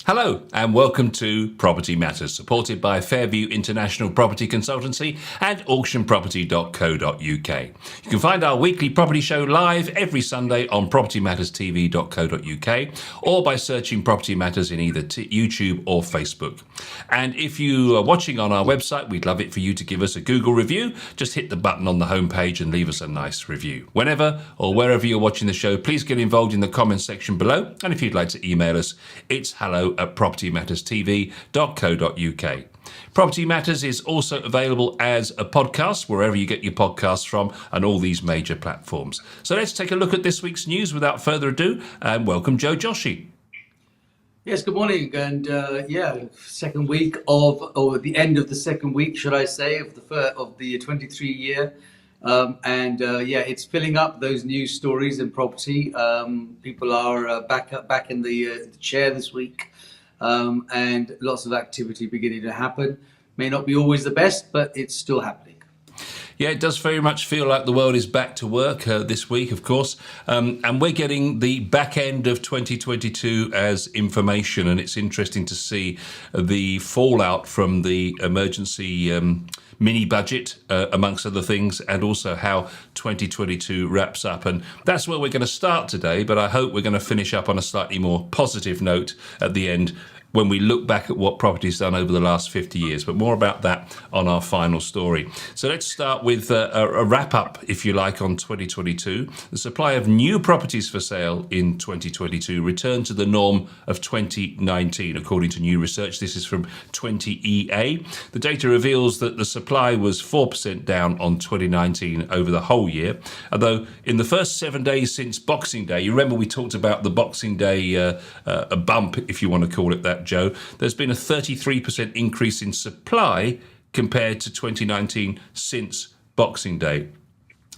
Hello and welcome to Property Matters, supported by Fairview International Property Consultancy and auctionproperty.co.uk. You can find our weekly property show live every Sunday on propertymatterstv.co.uk or by searching Property Matters in either YouTube or Facebook. And if you are watching on our website, we'd love it for you to give us a Google review. Just hit the button on the homepage and leave us a nice review. Whenever or wherever you're watching the show, please get involved in the comments section below. And if you'd like to email us, it's hello@propertymatterstv.co.uk. Property Matters is also available as a podcast wherever you get your podcasts from and all these major platforms. So let's take a look at this week's news without further ado and welcome Joe Joshi. Yes, good morning, and second week or the end of the second week, should I say, of the 23 year, it's filling up those news stories in property. People are back in the chair this week, and lots of activity beginning to happen. May not be always the best, but it's still happening. Yeah, it does very much feel like the world is back to work this week, of course. And we're getting the back end of 2022 as information. And it's interesting to see the fallout from the emergency mini budget, amongst other things, and also how 2022 wraps up. And that's where we're going to start today. But I hope we're going to finish up on a slightly more positive note at the end, when we look back at what property's done over the last 50 years. But more about that on our final story. So let's start with a wrap-up, if you like, on 2022. The supply of new properties for sale in 2022 returned to the norm of 2019, according to new research. This is from 20EA. The data reveals that the supply was 4% down on 2019 over the whole year. Although in the first 7 days since Boxing Day, you remember we talked about the Boxing Day a bump, if you want to call it that, Joe, there's been a 33% increase in supply compared to 2019 since Boxing Day.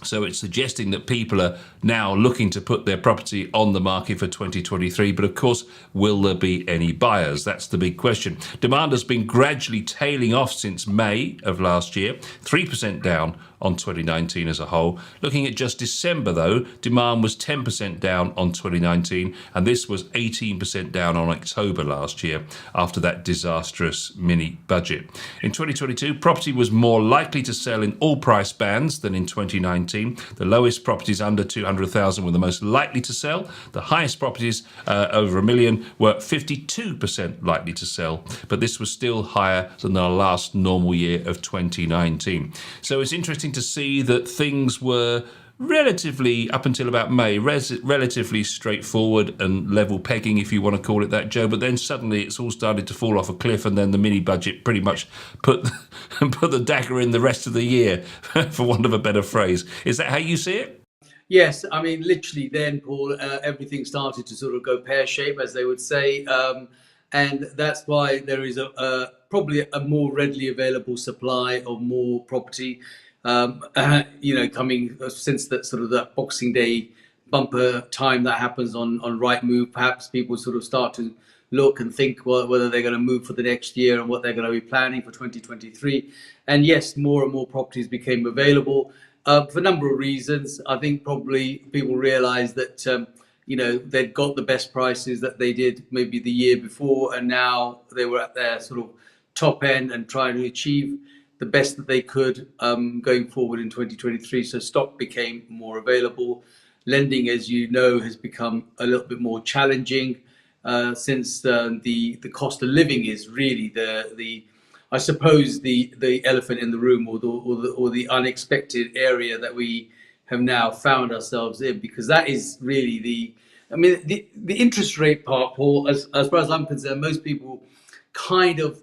So it's suggesting that people are now looking to put their property on the market for 2023. But of course, will there be any buyers? That's the big question. Demand has been gradually tailing off since May of last year, 3% down on 2019 as a whole. Looking at just December, though, demand was 10% down on 2019, and this was 18% down on October last year after that disastrous mini budget. In 2022, property was more likely to sell in all price bands than in 2019. The lowest properties under 200,000 were the most likely to sell. The highest properties over $1 million were 52% likely to sell, but this was still higher than the last normal year of 2019. So it's interesting to see that things were relatively, up until about May, relatively straightforward and level pegging, if you want to call it that, Joe. But then suddenly it's all started to fall off a cliff, and then the mini budget pretty much put the dagger in the rest of the year, for want of a better phrase. Is that how you see it? Yes, I mean, literally then, Paul, everything started to sort of go pear-shaped, as they would say. And that's why there is probably a more readily available supply of more property. Coming since that sort of that Boxing Day bumper time that happens on Rightmove, perhaps people sort of start to look and think whether they're going to move for the next year and what they're going to be planning for 2023. And yes, more and more properties became available for a number of reasons. I think probably people realised that they'd got the best prices that they did maybe the year before, and now they were at their sort of top end and trying to achieve the best that they could going forward in 2023. So stock became more available. Lending, as you know, has become a little bit more challenging since the cost of living is really the I suppose the elephant in the room, or the unexpected area that we have now found ourselves in, because that is really the interest rate part, Paul. As far as I'm concerned, most people kind of,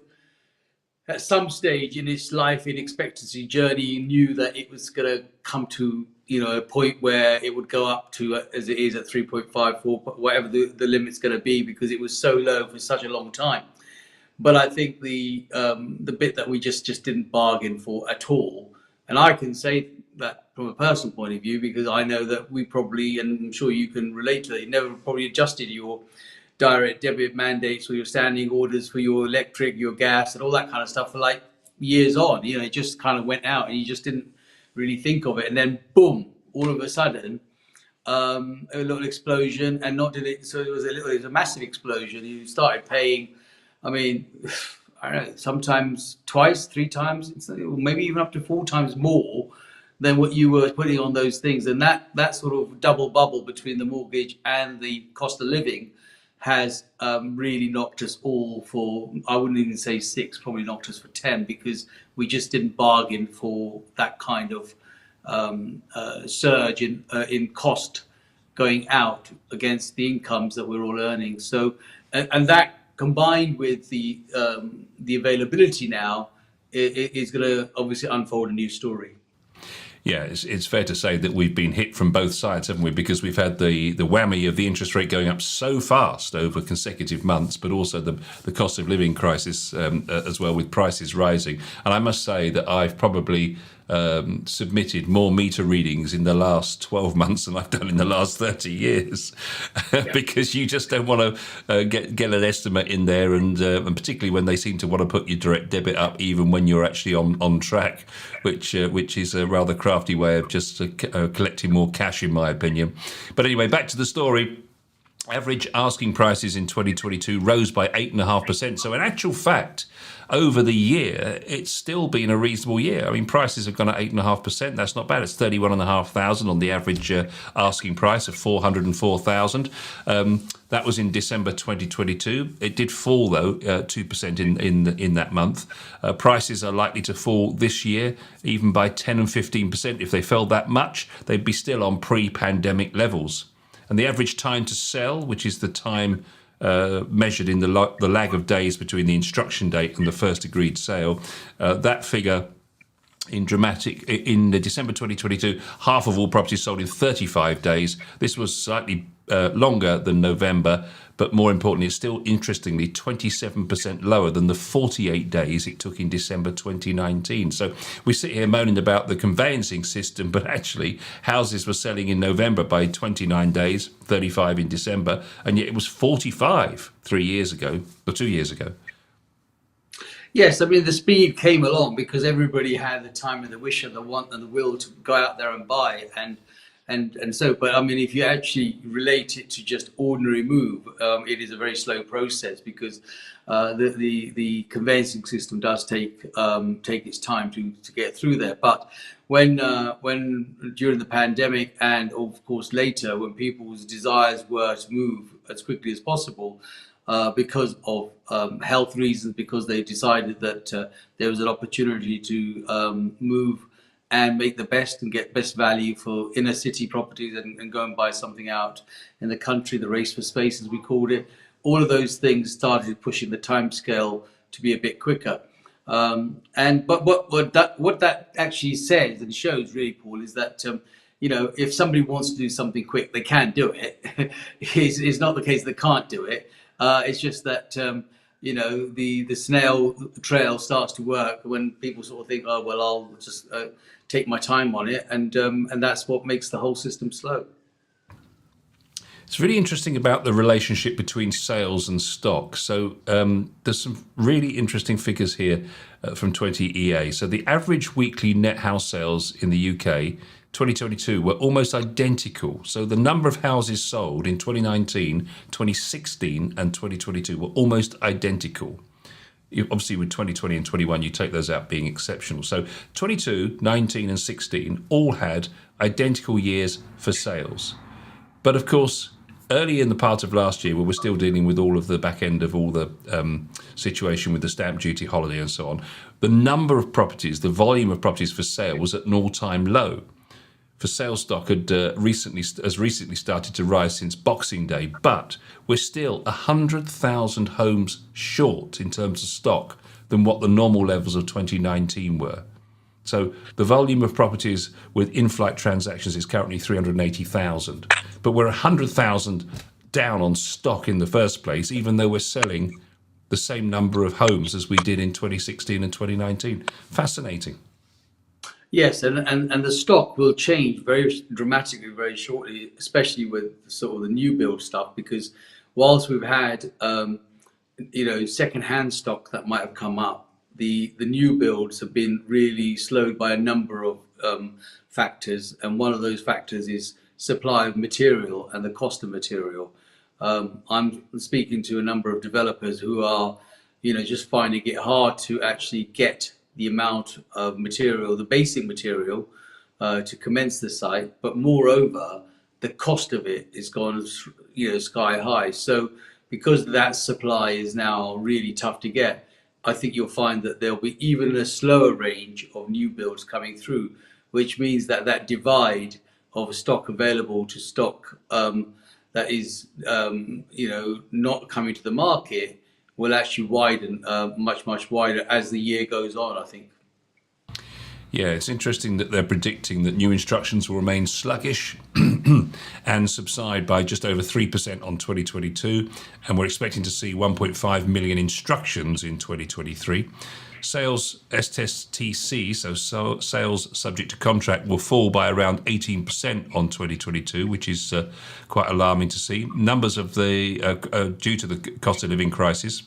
at some stage in its life in expectancy journey, knew that it was going to come to a point where it would go up to, as it is at 3.54, whatever the limit's going to be, because it was so low for such a long time. But I think the bit that we just didn't bargain for at all, and I can say that from a personal point of view, because I know that we probably, and I'm sure you can relate to that, you never probably adjusted your direct debit mandates or your standing orders for your electric, your gas, and all that kind of stuff for like years on. It just kind of went out and you just didn't really think of it. And then boom, all of a sudden, a little explosion, and not did it. So it was a massive explosion. You started paying. I mean, I don't know, sometimes twice, three times, maybe even up to four times more than what you were putting on those things. And that sort of double bubble between the mortgage and the cost of living has really knocked us all for, I wouldn't even say six, probably knocked us for 10, because we just didn't bargain for that kind of surge in cost going out against the incomes that we're all earning. So, and that combined with the availability now is going to obviously unfold a new story. Yeah, it's fair to say that we've been hit from both sides, haven't we? Because we've had the whammy of the interest rate going up so fast over consecutive months, but also the cost of living crisis as well, with prices rising. And I must say that I've probably submitted more meter readings in the last 12 months than I've done in the last 30 years, because you just don't want to get an estimate in there, and particularly when they seem to want to put your direct debit up even when you're actually on track, which is a rather crafty way of just collecting more cash, in my opinion. But anyway, back to the story. Average asking prices in 2022 rose by 8.5%. So in actual fact, over the year, it's still been a reasonable year. I mean, prices have gone at 8.5%. That's not bad. It's 31,500 on the average asking price of 404,000. That was in December 2022. It did fall, though, 2% in that month. Prices are likely to fall this year, even by 10 and 15%. If they fell that much, they'd be still on pre-pandemic levels. And the average time to sell, which is the time measured in the lag of days between the instruction date and the first agreed sale, that figure in December 2022, half of all properties sold in 35 days. This was slightly longer than November, but more importantly, it's still, interestingly, 27% lower than the 48 days it took in December 2019. So we sit here moaning about the conveyancing system, but actually houses were selling in November by 29 days, 35 in December, and yet it was 45 2 years ago. Yes, I mean, the speed came along because everybody had the time and the wish and the want and the will to go out there and buy, and so. But I mean, if you actually relate it to just ordinary move, it is a very slow process, because the conveyancing system does take its time to get through there. But when during the pandemic, and of course later, when people's desires were to move as quickly as possible, because of health reasons, because they decided that there was an opportunity to move and make the best and get best value for inner city properties, and go and buy something out in the country, the race for space, as we called it. All of those things started pushing the timescale to be a bit quicker. But what that actually says and shows, really, Paul, is that if somebody wants to do something quick, they can do it. It's not the case they can't do it. It's just that the snail trail starts to work when people sort of think, oh well, I'll just take my time on it, and that's what makes the whole system slow. It's really interesting about the relationship between sales and stock. So there's some really interesting figures here from 20EA. So the average weekly net house sales in the UK 2022 were almost identical. So the number of houses sold in 2019, 2016 and 2022 were almost identical. Obviously with 2020 and 21, you take those out being exceptional. So 22, 19 and 16 all had identical years for sales. But of course, early in the part of last year, where we're still dealing with all of the back end of all the situation with the stamp duty holiday and so on, the number of properties, the volume of properties for sale was at an all-time low. For sale stock had recently started to rise since Boxing Day, but we're still 100,000 homes short in terms of stock than what the normal levels of 2019 were. So the volume of properties with in-flight transactions is currently 380,000, but we're 100,000 down on stock in the first place, even though we're selling the same number of homes as we did in 2016 and 2019. Fascinating. Yes, and the stock will change very dramatically very shortly, especially with sort of the new build stuff, because whilst we've had second-hand stock that might have come up, the new builds have been really slowed by a number of factors, and one of those factors is supply of material and the cost of material. I'm speaking to a number of developers who are, just finding it hard to actually get the amount of material, the basic material, to commence the site. But moreover, the cost of it is gone, sky high. So because that supply is now really tough to get, I think you'll find that there'll be even a slower range of new builds coming through, which means that that divide of stock available to stock that is, not coming to the market will actually widen much, much wider as the year goes on, I think. Yeah, it's interesting that they're predicting that new instructions will remain sluggish and subside by just over 3% on 2022. And we're expecting to see 1.5 million instructions in 2023. Sales STC, so sales subject to contract, will fall by around 18% on 2022, which is quite alarming to see. Numbers of the due to the cost of living crisis.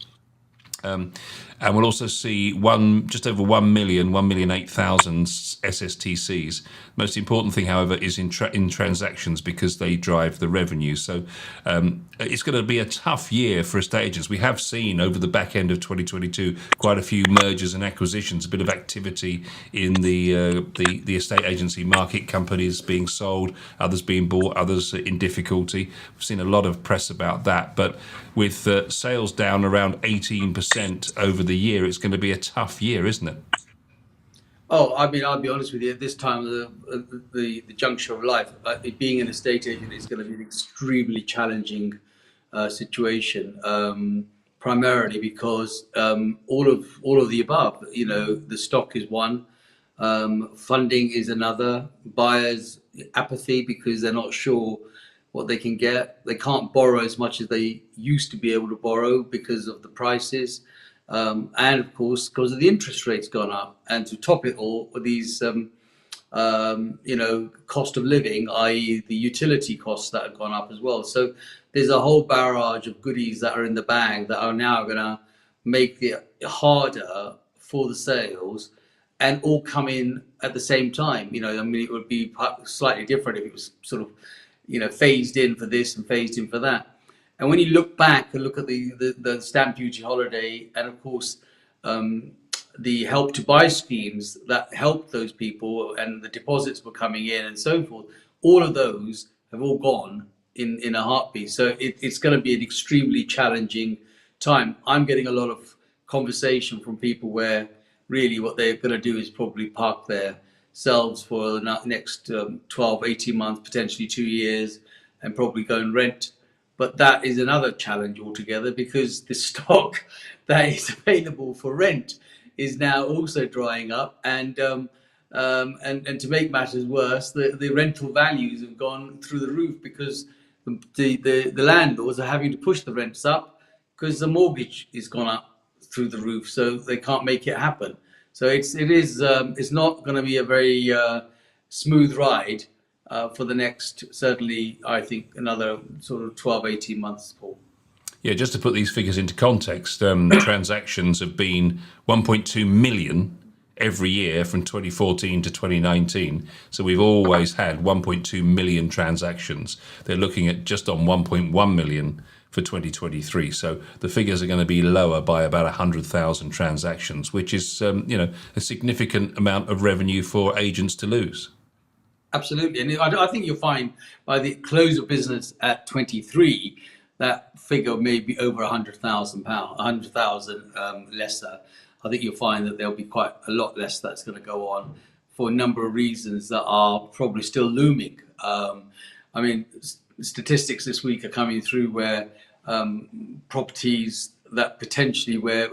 And we'll also see just over 1,008,000 SSTCs. Most important thing, however, is in transactions, because they drive the revenue. So it's going to be a tough year for estate agents. We have seen over the back end of 2022 quite a few mergers and acquisitions, a bit of activity in the estate agency market, companies being sold, others being bought, others in difficulty. We've seen a lot of press about that. But with sales down around 18% over the year, it's going to be a tough year, isn't it? Oh, I mean, I'll be honest with you. At this time of the juncture of life, being an estate agent is going to be an extremely challenging situation. Primarily because all of the above. The stock is one, funding is another, buyers' apathy because they're not sure what they can get. They can't borrow as much as they used to be able to borrow because of the prices. And of course, because of the interest rates gone up, and to top it all, these, cost of living, i.e., the utility costs that have gone up as well. So there's a whole barrage of goodies that are in the bag that are now going to make it harder for the sales, and all come in at the same time. It would be slightly different if it was sort of, phased in for this and phased in for that. And when you look back and look at the stamp duty holiday, and of course the help to buy schemes that helped those people, and the deposits were coming in and so forth, all of those have all gone in a heartbeat. So it's going to be an extremely challenging time. I'm getting a lot of conversation from people where really what they're going to do is probably park their selves for the next 12, 18 months, potentially 2 years, and probably go and rent. But that is another challenge altogether, because the stock that is available for rent is now also drying up, and to make matters worse, the rental values have gone through the roof, because the landlords are having to push the rents up because the mortgage is gone up through the roof, so they can't make it happen. So it's not going to be a very smooth ride for the next, certainly, I think, another sort of 12, 18 months, Paul. Yeah, just to put these figures into context, transactions have been 1.2 million every year from 2014 to 2019. So we've always had 1.2 million transactions. They're looking at just on 1.1 million for 2023. So the figures are going to be lower by about 100,000 transactions, which is, a significant amount of revenue for agents to lose. Absolutely. And I think you'll find by the close of business at 23, that figure may be over £100,000, 100,000 lesser. I think you'll find that there'll be quite a lot less that's going to go on for a number of reasons that are probably still looming. Statistics this week are coming through where properties that potentially where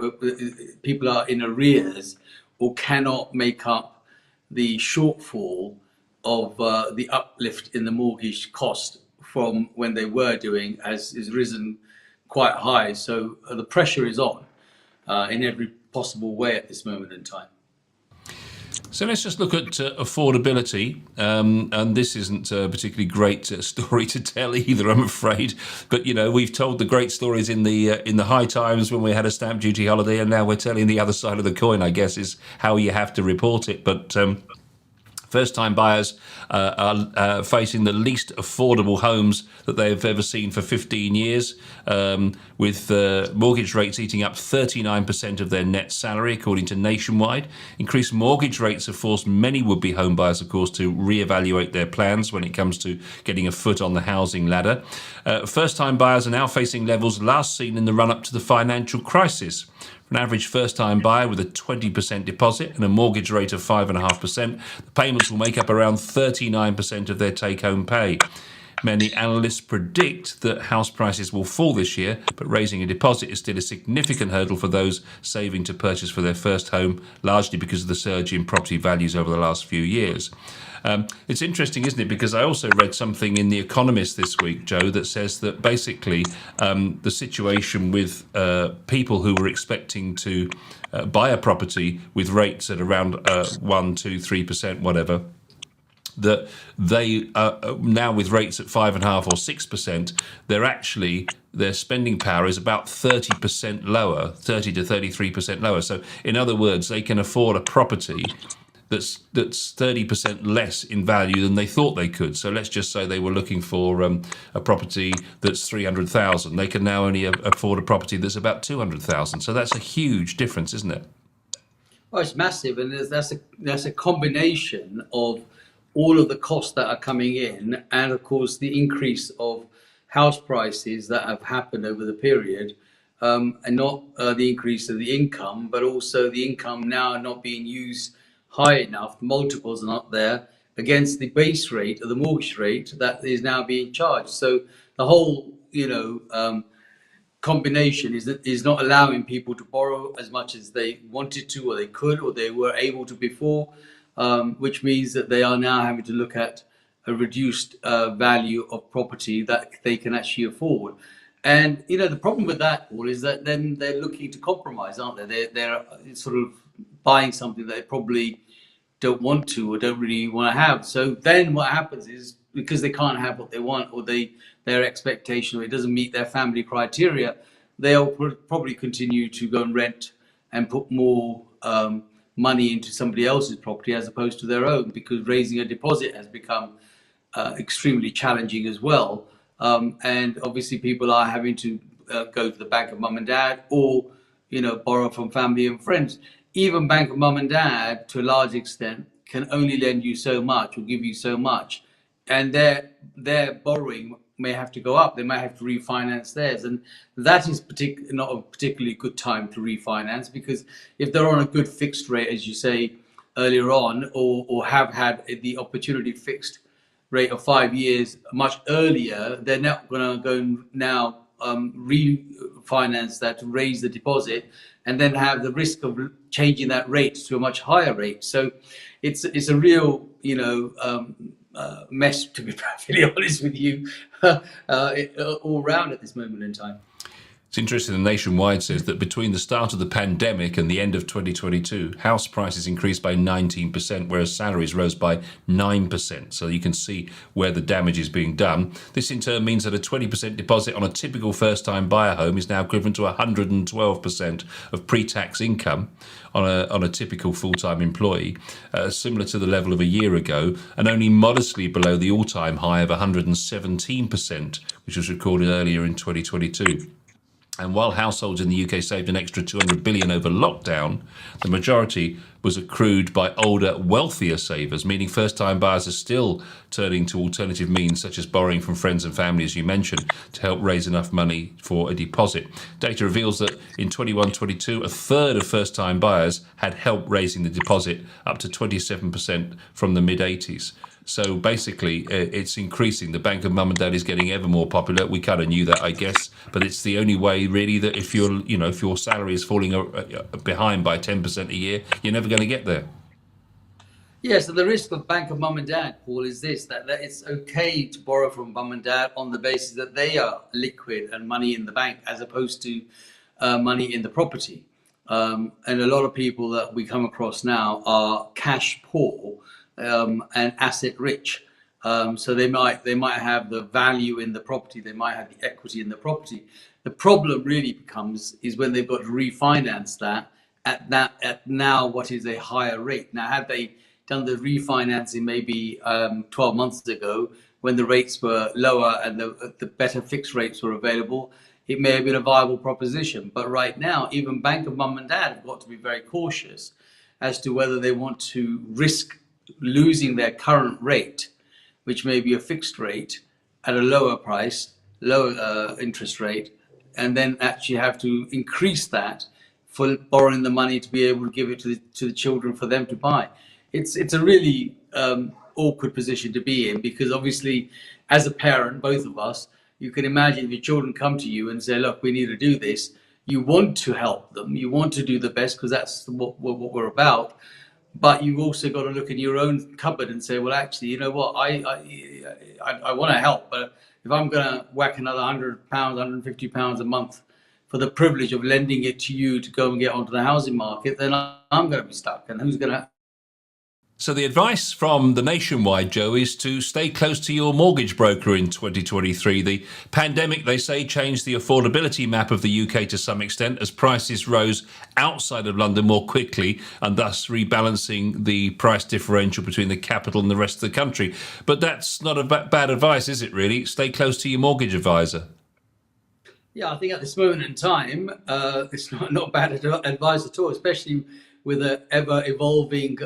people are in arrears or cannot make up the shortfall of the uplift in the mortgage cost from when they were doing is risen quite high. So the pressure is on in every possible way at this moment in time. So let's just look at affordability, and this isn't a particularly great story to tell either, I'm afraid. But we've told the great stories in the high times when we had a stamp duty holiday, and now we're telling the other side of the coin, I guess, is how you have to report it. But First-time buyers are facing the least affordable homes that they've ever seen for 15 years, with mortgage rates eating up 39% of their net salary, according to Nationwide. Increased mortgage rates have forced many would-be home buyers, of course, to reevaluate their plans when it comes to getting a foot on the housing ladder. First-time buyers are now facing levels last seen in the run-up to the financial crisis. For an average first-time buyer with a 20% deposit and a mortgage rate of 5.5%, the payments will make up around 39% of their take-home pay. Many analysts predict that house prices will fall this year, but raising a deposit is still a significant hurdle for those saving to purchase for their first home, largely because of the surge in property values over the last few years. It's interesting, isn't it? Because I also read something in The Economist this week, Joe, that says that basically the situation with people who were expecting to buy a property with rates at around 1, 2, 3%, whatever, that they now with rates at 5.5% or 6%, their spending power is about 30% lower, 30 to 33% lower. So in other words, they can afford a property that's 30% less in value than they thought they could. So let's just say they were looking for a property that's 300,000. They can now only afford a property that's about 200,000. So that's a huge difference, isn't it? Well, it's massive, and that's a combination of all of the costs that are coming in, and of course the increase of house prices that have happened over the period, and not the increase of the income, but also the income now not being used high enough. The multiples are not there against the base rate of the mortgage rate that is now being charged. So the whole, combination is not allowing people to borrow as much as they wanted to, or they could, or they were able to before, which means that they are now having to look at a reduced value of property that they can actually afford. And the problem with that, Paul, is that then they're looking to compromise, aren't they? They're sort of buying something that they probably don't want to or don't really want to have. So then what happens is, because they can't have what they want, or their expectation, or it doesn't meet their family criteria, they'll probably continue to go and rent and put more money into somebody else's property as opposed to their own, because raising a deposit has become extremely challenging as well. And obviously people are having to go to the bank of mum and dad, or borrow from family and friends. Even bank of mum and dad, to a large extent, can only lend you so much or give you so much, and their borrowing may have to go up. They might have to refinance theirs, and that is not a particularly good time to refinance, because if they're on a good fixed rate, as you say earlier on, or have had the opportunity fixed rate of 5 years much earlier, they're not going to go now refinance that to raise the deposit, and then have the risk of changing that rate to a much higher rate. So it's a real mess, to be perfectly honest with you, all round at this moment in time. It's interesting that Nationwide says that between the start of the pandemic and the end of 2022, house prices increased by 19%, whereas salaries rose by 9%. So you can see where the damage is being done. This in turn means that a 20% deposit on a typical first-time buyer home is now equivalent to 112% of pre-tax income on a typical full-time employee, similar to the level of a year ago, and only modestly below the all-time high of 117%, which was recorded earlier in 2022. And while households in the UK saved an extra 200 billion over lockdown, the majority was accrued by older, wealthier savers, meaning first-time buyers are still turning to alternative means, such as borrowing from friends and family, as you mentioned, to help raise enough money for a deposit. Data reveals that in 21-22, a third of first-time buyers had help raising the deposit, up to 27% from the mid-80s. So basically, it's increasing. The bank of mum and dad is getting ever more popular. We kind of knew that, I guess, but it's the only way, really, that if your salary is falling behind by 10% a year, you're never going to get there. Yeah, so the risk of bank of mum and dad, Paul, is this, that it's okay to borrow from mum and dad on the basis that they are liquid and money in the bank, as opposed to money in the property. And a lot of people that we come across now are cash poor, and asset rich. So they might have the value in the property, they might have the equity in the property. The problem really becomes is when they've got to refinance that at now what is a higher rate. Now, had they done the refinancing maybe 12 months ago when the rates were lower and the better fixed rates were available, it may have been a viable proposition. But right now, even Bank of Mum and Dad have got to be very cautious as to whether they want to risk losing their current rate, which may be a fixed rate at a lower price, lower interest rate, and then actually have to increase that for borrowing the money to be able to give it to the children for them to buy. It's a really awkward position to be in, because obviously, as a parent, both of us, you can imagine if your children come to you and say, look, we need to do this, you want to help them, you want to do the best, because that's what we're about. But you've also got to look in your own cupboard and say, well, actually, you know what, I want to help, but if I'm going to whack another £100, £150 a month for the privilege of lending it to you to go and get onto the housing market, then I'm going to be stuck. And who's going to? So the advice from the Nationwide, Joe, is to stay close to your mortgage broker in 2023. The pandemic, they say, changed the affordability map of the UK to some extent as prices rose outside of London more quickly, and thus rebalancing the price differential between the capital and the rest of the country. But that's not a bad advice, is it really? Stay close to your mortgage advisor. Yeah, I think at this moment in time, it's not bad advice at all, especially with an ever-evolving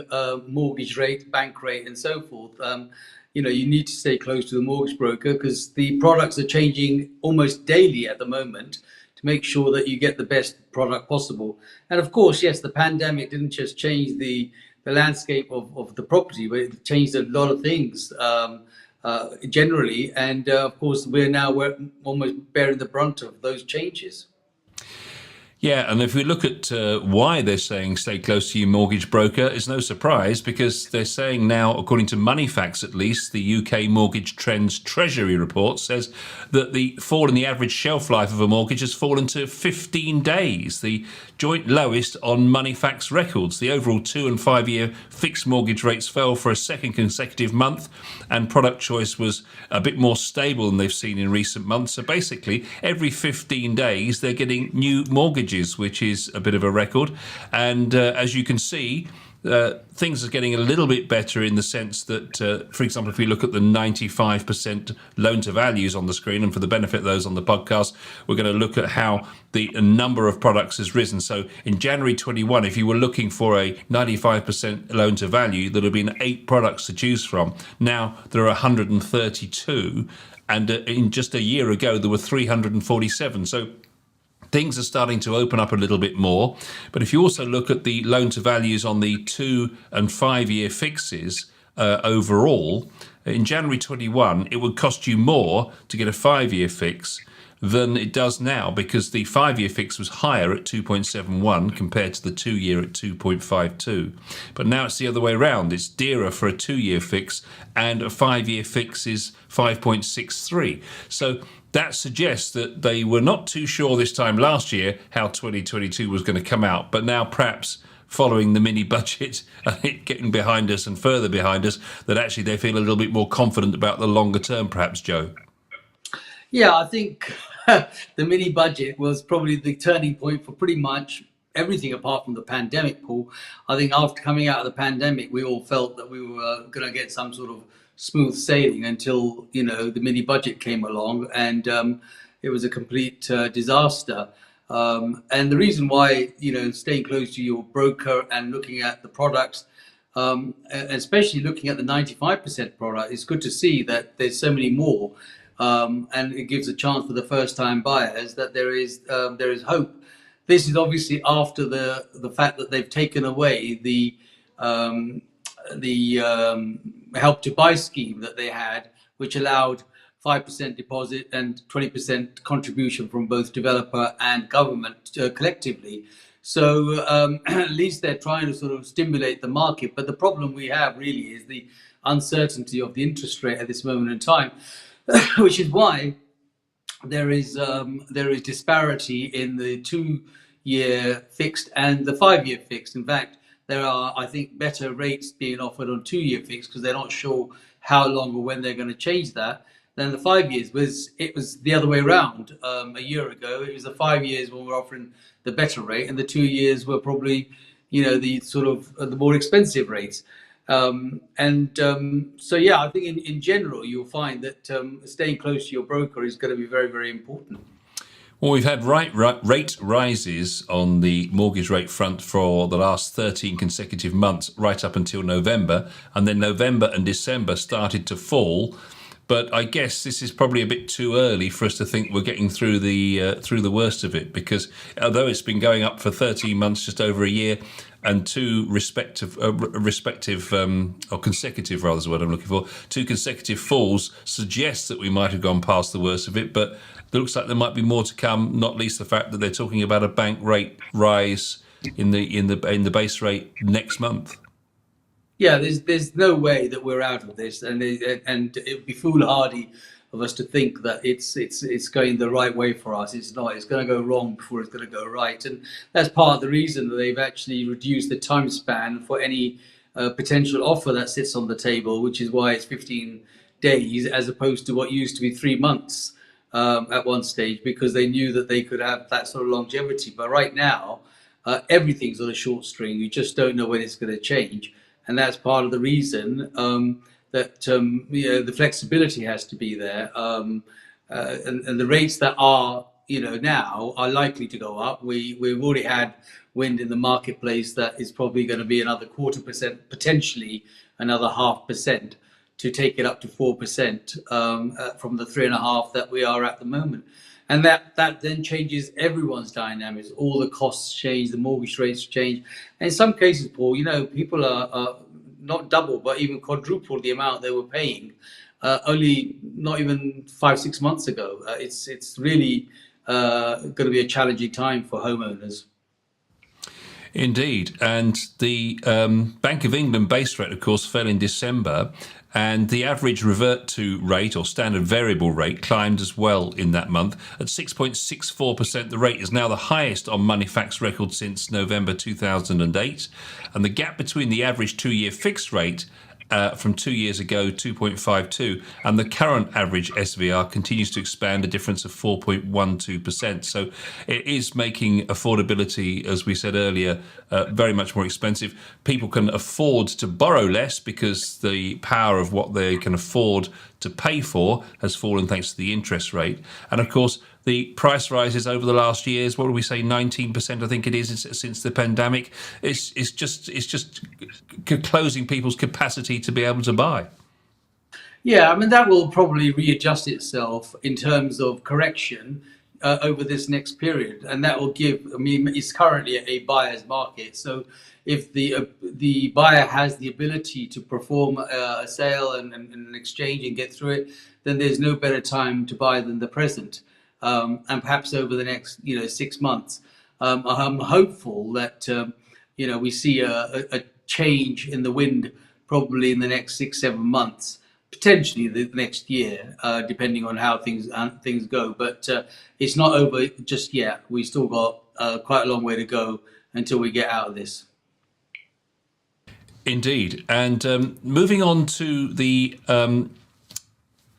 mortgage rate, bank rate, and so forth. You need to stay close to the mortgage broker, because the products are changing almost daily at the moment to make sure that you get the best product possible. And of course, yes, the pandemic didn't just change the landscape of the property, but it changed a lot of things generally. And of course, we're almost bearing the brunt of those changes. Yeah, and if we look at why they're saying stay close to your mortgage broker, it's no surprise, because they're saying now, according to Moneyfacts at least, the UK Mortgage Trends Treasury report says that the fall in the average shelf life of a mortgage has fallen to 15 days, the joint lowest on Moneyfacts records. The overall 2 and 5 year fixed mortgage rates fell for a second consecutive month, and product choice was a bit more stable than they've seen in recent months. So basically, every 15 days, they're getting new mortgages, which is a bit of a record. And as you can see, things are getting a little bit better in the sense that, for example, if we look at the 95% loan to values on the screen, and for the benefit of those on the podcast, we're going to look at how the number of products has risen. So in January 21, if you were looking for a 95% loan to value, there would have been 8 products to choose from. Now there are 132, and in just a year ago, there were 347. So things are starting to open up a little bit more. But if you also look at the loan to values on the 2 and 5 year fixes overall, in January 21, it would cost you more to get a 5 year fix than it does now, because the 5 year fix was higher at 2.71 compared to the 2 year at 2.52. But now it's the other way around. It's dearer for a 2 year fix, and a 5 year fix is 5.63. So that suggests that they were not too sure this time last year how 2022 was going to come out. But now, perhaps following the mini budget and it getting behind us and further behind us, that actually they feel a little bit more confident about the longer term, perhaps, Joe. Yeah, I think the mini budget was probably the turning point for pretty much everything apart from the pandemic, Paul. I think after coming out of the pandemic, we all felt that we were going to get some sort of smooth sailing until, the mini budget came along, and it was a complete disaster. And the reason why, staying close to your broker and looking at the products, especially looking at the 95% product, it's good to see that there's so many more. And it gives a chance for the first-time buyers that there is hope. This is obviously after the fact that they've taken away the Help to Buy scheme that they had, which allowed 5% deposit and 20% contribution from both developer and government collectively. So at least they're trying to sort of stimulate the market. But the problem we have really is the uncertainty of the interest rate at this moment in time, which is why there is disparity in the 2 year fixed and the 5 year fixed. In fact, there are, I think, better rates being offered on 2 year fixed, because they're not sure how long or when they're going to change that, than the 5 years. It was the other way around. A year ago, it was the 5 years when we were offering the better rate, and the 2 years were probably, the sort of the more expensive rates. So yeah, I think in general you'll find that staying close to your broker is going to be very, very important. Well, we've had rate rises on the mortgage rate front for the last 13 consecutive months, right up until November. And then November and December started to fall. But I guess this is probably a bit too early for us to think we're getting through the worst of it, because although it's been going up for 13 months, just over a year, and two or consecutive, rather, is what I'm looking for, two consecutive falls suggests that we might have gone past the worst of it. But it looks like there might be more to come. Not least the fact that they're talking about a bank rate rise in the base rate next month. Yeah, there's no way that we're out of this, and it would be foolhardy of us to think that it's going the right way for us. It's not. It's going to go wrong before it's going to go right, and that's part of the reason that they've actually reduced the time span for any potential offer that sits on the table, which is why it's 15 days as opposed to what used to be 3 months at one stage, because they knew that they could have that sort of longevity. But right now, everything's on a short string. You just don't know when it's going to change. And that's part of the reason that the flexibility has to be there, and the rates that are now are likely to go up. We've already had wind in the marketplace that is probably going to be another 0.25%, potentially another 0.5%, to take it up to 4% from the 3.5% that we are at the moment. And that then changes everyone's dynamics. All the costs change, the mortgage rates change. And in some cases, Paul, people are not double, but even quadruple the amount they were paying only not even 5-6 months ago. It's really going to be a challenging time for homeowners. Indeed. And the Bank of England base rate, of course, fell in December, and the average revert to rate or standard variable rate climbed as well in that month at 6.64%. The rate is now the highest on Moneyfacts record since November 2008. And the gap between the average 2-year fixed rate from 2 years ago, 2.52, and the current average SVR continues to expand, a difference of 4.12%. So it is making affordability, as we said earlier, very much more expensive. People can afford to borrow less because the power of what they can afford to pay for has fallen thanks to the interest rate. And of course, the price rises over the last years, what do we say, 19%, I think it is, since the pandemic. It's just closing people's capacity to be able to buy. Yeah, I mean, that will probably readjust itself in terms of correction over this next period. And that will it's currently a buyer's market. So if the buyer has the ability to perform a sale and an exchange and get through it, then there's no better time to buy than the present. And perhaps over the next 6 months, I'm hopeful that we see a change in the wind probably in the next 6-7 months, potentially the next year, depending on how things go. But it's not over just yet. We still got quite a long way to go until we get out of this. Indeed. And moving on to the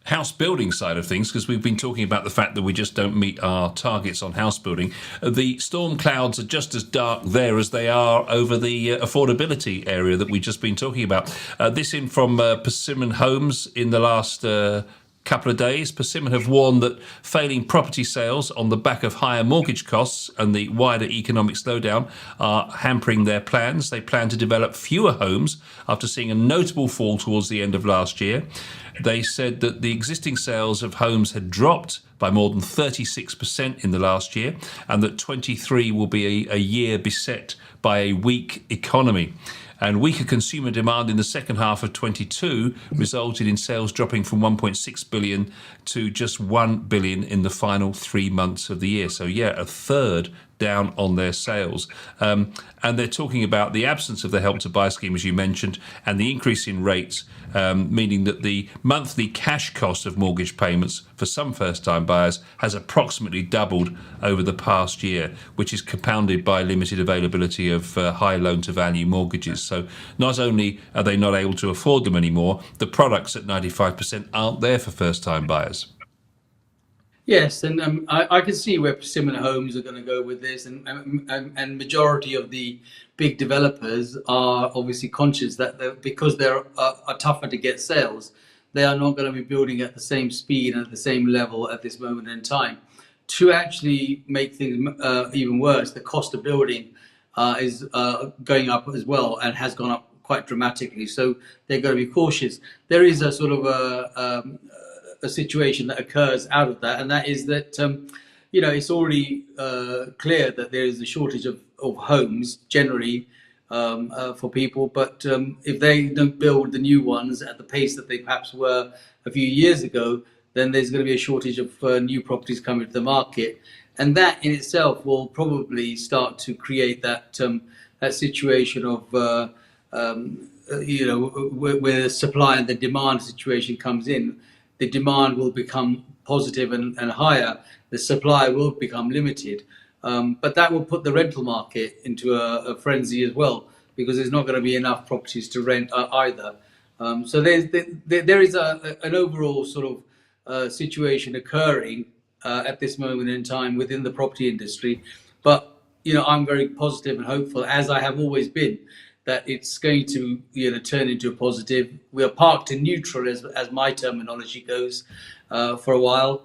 house building side of things, because we've been talking about the fact that we just don't meet our targets on house building. The storm clouds are just as dark there as they are over the affordability area that we've just been talking about. This in from Persimmon Homes in the last couple of days. Persimmon have warned that failing property sales on the back of higher mortgage costs and the wider economic slowdown are hampering their plans. They plan to develop fewer homes after seeing a notable fall towards the end of last year. They said that the existing sales of homes had dropped by more than 36% in the last year, and that 23 will be a year beset by a weak economy. And weaker consumer demand in the second half of 22 resulted in sales dropping from 1.6 billion to just 1 billion in the final 3 months of the year. So yeah, a third down on their sales. And they're talking about the absence of the Help to Buy scheme, as you mentioned, and the increase in rates, meaning that the monthly cash cost of mortgage payments for some first-time buyers has approximately doubled over the past year, which is compounded by limited availability of high loan-to-value mortgages. So not only are they not able to afford them anymore, the products at 95% aren't there for first-time buyers. Yes, and I can see where Persimmon Homes are going to go with this, and majority of the big developers are obviously conscious that because they're are tougher to get sales, they are not going to be building at the same speed and at the same level at this moment in time. To actually make things even worse, the cost of building is going up as well, and has gone up quite dramatically. So they're going to be cautious. There is a sort of a situation that occurs out of that, and that is that it's already clear that there is a shortage of homes generally for people. But if they don't build the new ones at the pace that they perhaps were a few years ago, then there's going to be a shortage of new properties coming to the market, and that in itself will probably start to create that that situation of where the supply and the demand situation comes in. The demand will become positive and higher. The supply will become limited, but that will put the rental market into a frenzy as well, because there's not going to be enough properties to rent either. So there is an overall sort of situation occurring at this moment in time within the property industry. But I'm very positive and hopeful, as I have always been, that it's going to turn into a positive. We are parked in neutral, as my terminology goes, for a while,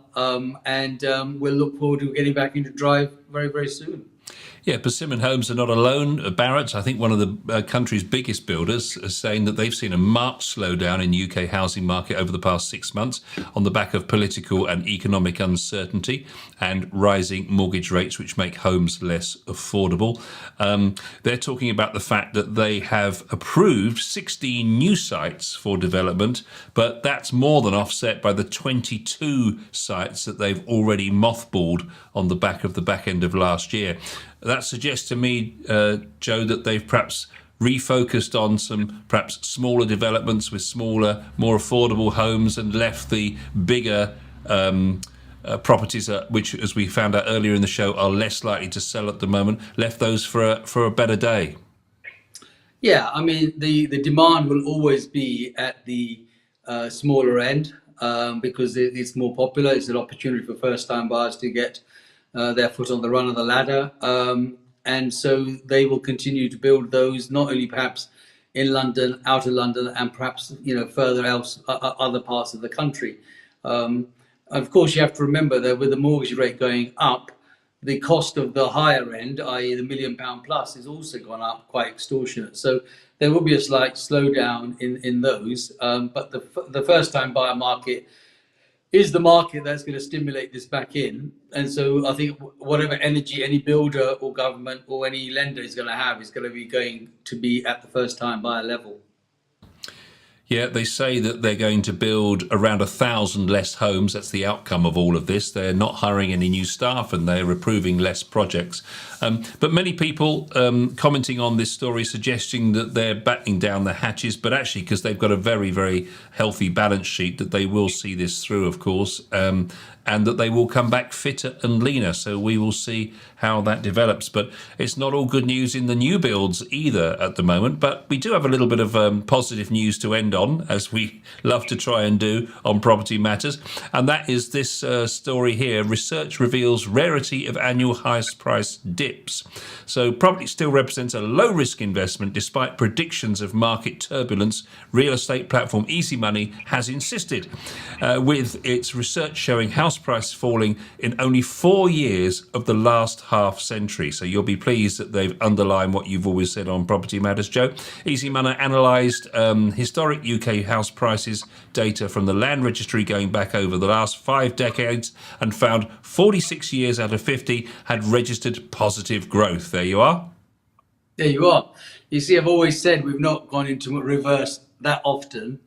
and we'll look forward to getting back into drive very, very soon. Yeah, Persimmon Homes are not alone. Barratt, I think one of the country's biggest builders, is saying that they've seen a marked slowdown in the UK housing market over the past 6 months on the back of political and economic uncertainty and rising mortgage rates, which make homes less affordable. They're talking about the fact that they have approved 16 new sites for development, but that's more than offset by the 22 sites that they've already mothballed on the back end of last year. That suggests to me, Joe, that they've perhaps refocused on some perhaps smaller developments with smaller, more affordable homes, and left the bigger properties, which, as we found out earlier in the show, are less likely to sell at the moment, left those for a better day. Yeah, I mean, the demand will always be at the smaller end, because it's more popular. It's an opportunity for first-time buyers to get their foot on the run of the ladder, and so they will continue to build those, not only perhaps in London, out of London, and perhaps further else, other parts of the country. Of course, you have to remember that with the mortgage rate going up, the cost of the higher end, i.e. the £1 million plus, has also gone up quite extortionate. So there will be a slight slowdown in those, but the first-time buyer market is the market that's going to stimulate this back in. And so I think whatever energy any builder or government or any lender is going to have is going to be at the first time buyer level. Yeah, they say that they're going to build around 1,000 less homes. That's the outcome of all of this. They're not hiring any new staff, and they're approving less projects. But many people commenting on this story suggesting that they're battening down the hatches, but actually because they've got a very, very healthy balance sheet, that they will see this through, of course, and that they will come back fitter and leaner. So we will see how that develops. But it's not all good news in the new builds either at the moment. But we do have a little bit of positive news to end on, as we love to try and do on Property Matters. And that is this story here. Research reveals rarity of annual highest price dips. So property still represents a low risk investment despite predictions of market turbulence. Real estate platform Easy Money has insisted, with its research showing house price falling in only 4 years of the last half century. So you'll be pleased that they've underlined what you've always said on Property Matters, Joe. Easy Money analysed historic UK house prices data from the Land Registry going back over the last 5 decades and found 46 years out of 50 had registered positive growth. There you are. There you are. You see, I've always said we've not gone into reverse that often.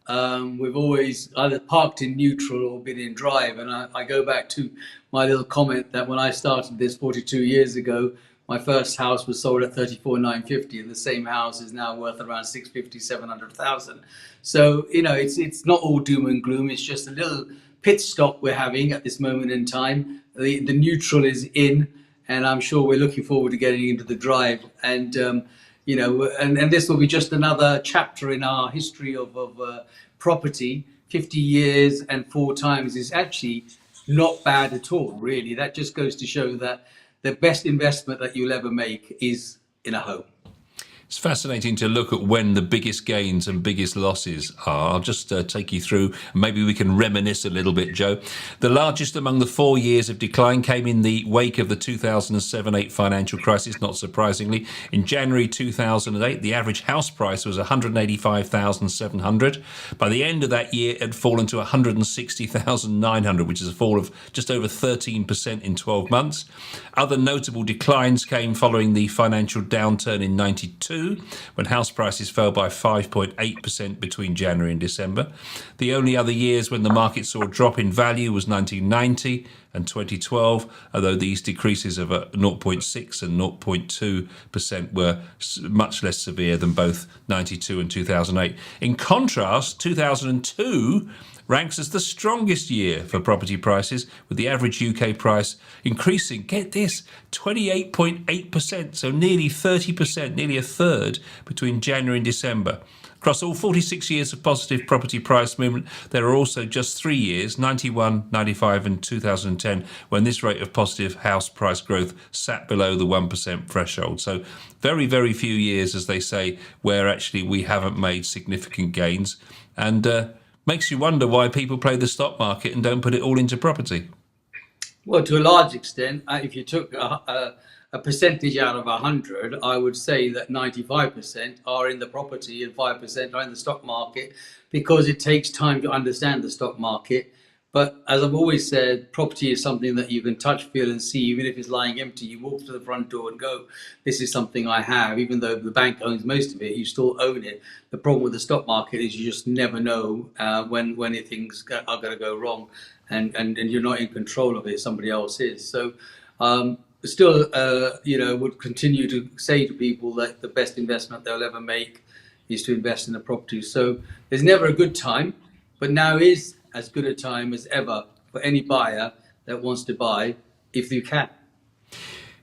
We've always either parked in neutral or been in drive. And I go back to my little comment that when I started this 42 years ago, my first house was sold at 34,950, and the same house is now worth around 650, 700,000. So, it's not all doom and gloom. It's just a little pit stop we're having at this moment in time. The neutral is in, and I'm sure we're looking forward to getting into the drive. And, and this will be just another chapter in our history of property. 50 years and 4 times is actually not bad at all, really. That just goes to show that the best investment that you'll ever make is in a home. It's fascinating to look at when the biggest gains and biggest losses are. I'll just take you through. Maybe we can reminisce a little bit, Joe. The largest among the 4 years of decline came in the wake of the 2007-8 financial crisis, not surprisingly. In January 2008, the average house price was 185,700. By the end of that year, it had fallen to 160,900, which is a fall of just over 13% in 12 months. Other notable declines came following the financial downturn in 92, when house prices fell by 5.8% between January and December. The only other years when the market saw a drop in value was 1990 and 2012, although these decreases of 0.6 and 0.2% were much less severe than both 92 and 2008. In contrast, 2002 ranks as the strongest year for property prices, with the average UK price increasing, get this, 28.8%, so nearly 30%, nearly a third, between January and December. Across all 46 years of positive property price movement, there are also just 3 years, 91, 95 and 2010, when this rate of positive house price growth sat below the 1% threshold. So very, very few years, as they say, where actually we haven't made significant gains. And makes you wonder why people play the stock market and don't put it all into property. Well, to a large extent, if you took a percentage out of 100, I would say that 95% are in the property and 5% are in the stock market, because it takes time to understand the stock market. But as I've always said, property is something that you can touch, feel and see. Even if it's lying empty, you walk to the front door and go, this is something I have. Even though the bank owns most of it, you still own it. The problem with the stock market is you just never know when things are going to go wrong, and you're not in control of it, somebody else is. So still, would continue to say to people that the best investment they'll ever make is to invest in a property. So there's never a good time, but now is as good a time as ever for any buyer that wants to buy, if you can.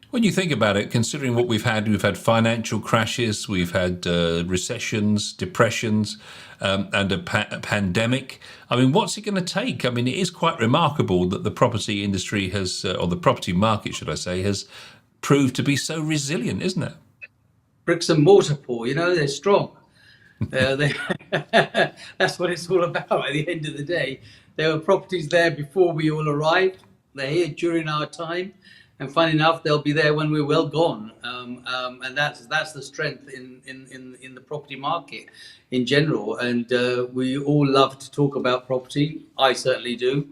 When you think about it, considering what we've had financial crashes, we've had recessions, depressions, and a pandemic. I mean, what's it going to take? I mean, it is quite remarkable that the property industry has, or the property market, should I say, has proved to be so resilient, isn't it? Bricks and mortar, Paul, they're strong. That's what it's all about at the end of the day. There were properties there before we all arrived. They're here during our time. And funny enough, they'll be there when we're well gone, and that's the strength in the property market in general. And we all love to talk about property. I certainly do,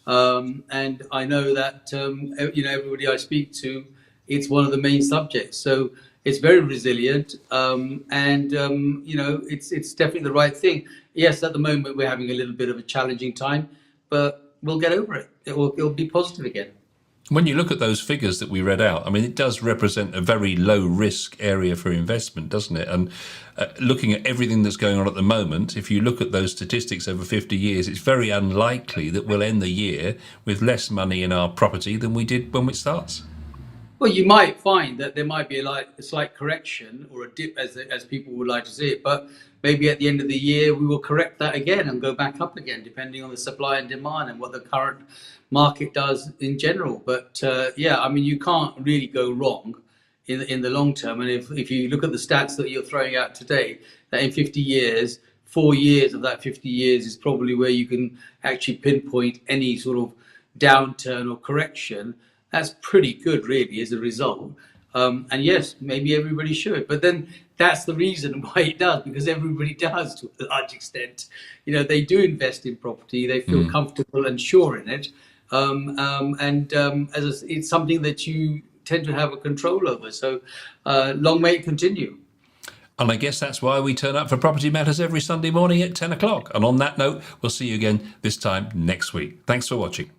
and I know that everybody I speak to, it's one of the main subjects. So it's very resilient, and it's definitely the right thing. Yes, at the moment we're having a little bit of a challenging time, but we'll get over it. It'll be positive again. When you look at those figures that we read out, I mean, it does represent a very low risk area for investment, doesn't it? And looking at everything that's going on at the moment, if you look at those statistics over 50 years, it's very unlikely that we'll end the year with less money in our property than we did when it starts. Well, you might find that there might be a slight correction or a dip, as people would like to see it, but maybe at the end of the year we will correct that again and go back up again, depending on the supply and demand and what the current market does in general. But you can't really go wrong in the long term. And if you look at the stats that you're throwing out today, that in 50 years, 4 years of that 50 years is probably where you can actually pinpoint any sort of downturn or correction. That's pretty good, really, as a result. And yes, maybe everybody should. But then that's the reason why it does, because everybody does to a large extent. They do invest in property. They feel comfortable and sure in it. It's something that you tend to have a control over. So long may it continue. And I guess that's why we turn up for Property Matters every Sunday morning at 10 o'clock. And on that note, we'll see you again this time next week. Thanks for watching.